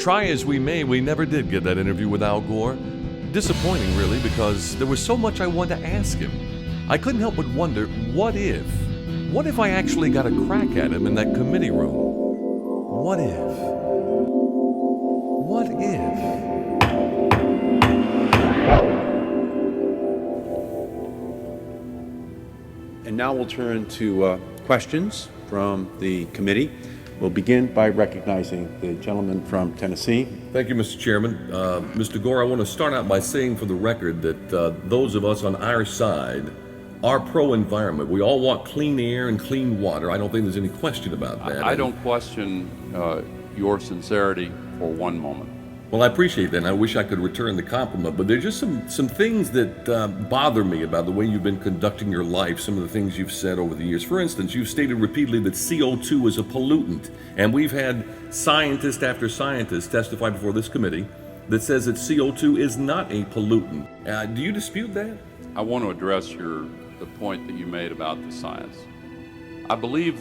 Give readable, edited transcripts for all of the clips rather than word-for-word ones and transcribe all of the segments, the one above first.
Try as we may, we never did get that interview with Al Gore. Disappointing, really, because there was so much I wanted to ask him. I couldn't help but wonder, what if? What if I actually got a crack at him in that committee room? What if? What if? And now we'll turn to questions from the committee. We'll begin by recognizing the gentleman from Tennessee. Thank you, Mr. Chairman. Mr. Gore, I want to start out by saying for the record that those of us on our side are pro-environment. We all want clean air and clean water. I don't think there's any question about that. I don't question your sincerity for one moment. Well, I appreciate that, and I wish I could return the compliment, but there's just some things that bother me about the way you've been conducting your life, some of the things you've said over the years. For instance, you've stated repeatedly that CO2 is a pollutant, and we've had scientist after scientist testify before this committee that says that CO2 is not a pollutant. Do you dispute that? I want to address the point that you made about the science. I believe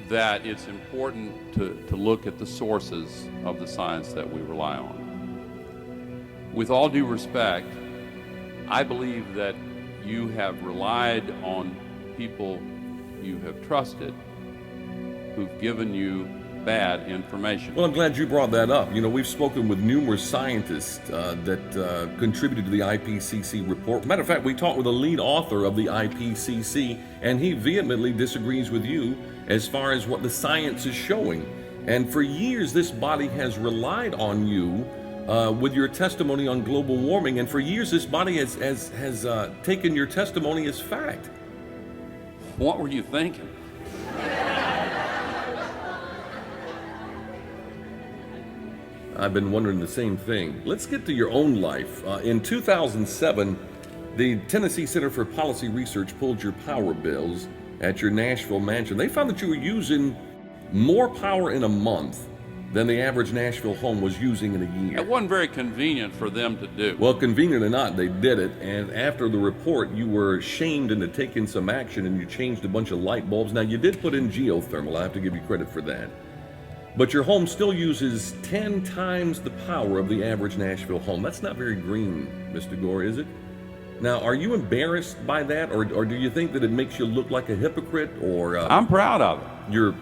that it's important to look at the sources of the science that we rely on. With all due respect, I believe that you have relied on people you have trusted who've given you bad information. Well, I'm glad you brought that up. You know, we've spoken with numerous scientists that contributed to the IPCC report. Matter of fact, we talked with the lead author of the IPCC, and he vehemently disagrees with you as far as what the science is showing. And for years, this body has relied on you with your testimony on global warming, and for years this body has taken your testimony as fact. What were you thinking? I've been wondering the same thing. Let's get to your own life. In 2007, the Tennessee Center for Policy Research pulled your power bills at your Nashville mansion. They found that you were using more power in a month than the average Nashville home was using in a year. It wasn't very convenient for them to do. Well, convenient or not, they did it, and after the report, you were shamed into taking some action, and you changed a bunch of light bulbs. Now, you did put in geothermal. I have to give you credit for that. But your home still uses 10 times the power of the average Nashville home. That's not very green, Mr. Gore, is it? Now, are you embarrassed by that, or do you think that it makes you look like a hypocrite, or... I'm proud of it. You're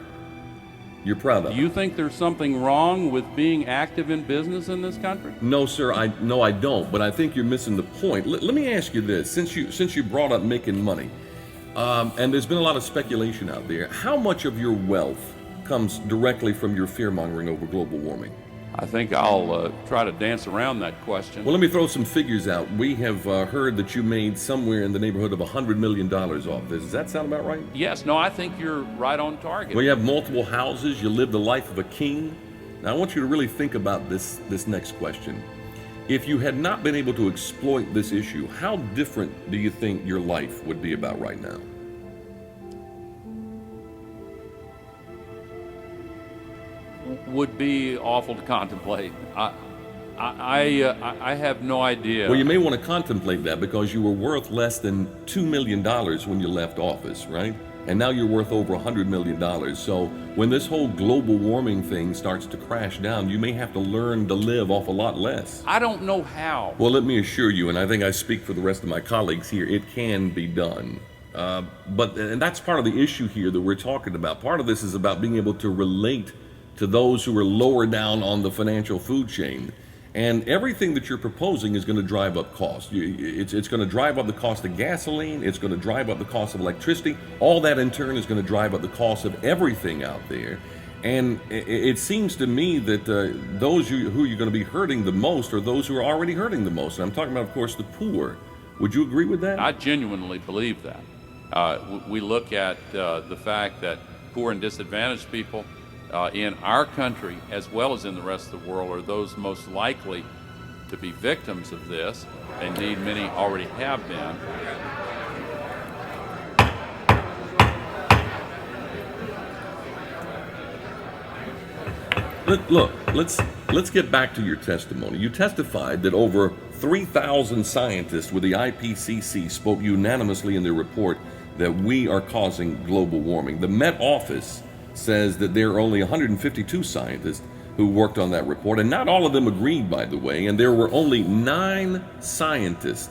proud of it. Do you think there's something wrong with being active in business in this country? No, sir. I don't. But I think you're missing the point. Let me ask you this: since you brought up making money, and there's been a lot of speculation out there, how much of your wealth comes directly from your fear mongering over global warming? I think I'll try to dance around that question. Well, let me throw some figures out. We have heard that you made somewhere in the neighborhood of $100 million off this. Does that sound about right? Yes. No, I think you're right on target. Well, you have multiple houses. You live the life of a king. Now, I want you to really think about this next question. If you had not been able to exploit this issue, how different do you think your life would be about right now? Would be awful to contemplate. I have no idea. Well, you may want to contemplate that because you were worth less than $2 million when you left office, right? And now you're worth over $100 million. So when this whole global warming thing starts to crash down, you may have to learn to live off a lot less. I don't know how. Well, let me assure you, and I think I speak for the rest of my colleagues here, it can be done. And that's part of the issue here that we're talking about. Part of this is about being able to relate to those who are lower down on the financial food chain. And everything that you're proposing is going to drive up costs. It's going to drive up the cost of gasoline. It's going to drive up the cost of electricity. All that in turn is going to drive up the cost of everything out there. And it seems to me that those who you're going to be hurting the most are those who are already hurting the most. And I'm talking about, of course, the poor. Would you agree with that? I genuinely believe that. We look at the fact that poor and disadvantaged people in our country, as well as in the rest of the world, are those most likely to be victims of this. Indeed, many already have been. Look, let's get back to your testimony. You testified that over 3,000 scientists with the IPCC spoke unanimously in their report that we are causing global warming. The Met Office says that there are only 152 scientists who worked on that report, and not all of them agreed, by the way, and there were only 9 scientists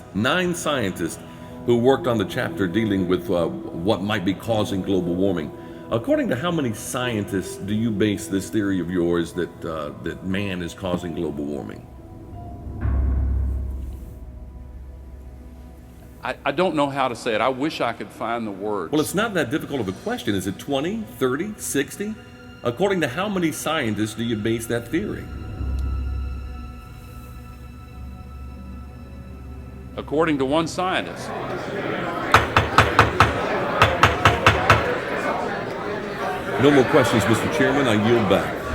who worked on the chapter dealing with what might be causing global warming. According to how many scientists do you base this theory of yours that man is causing global warming? I don't know how to say it. I wish I could find the words. Well, it's not that difficult of a question. Is it 20, 30, 60? According to how many scientists do you base that theory? According to one scientist. No more questions, Mr. Chairman. I yield back.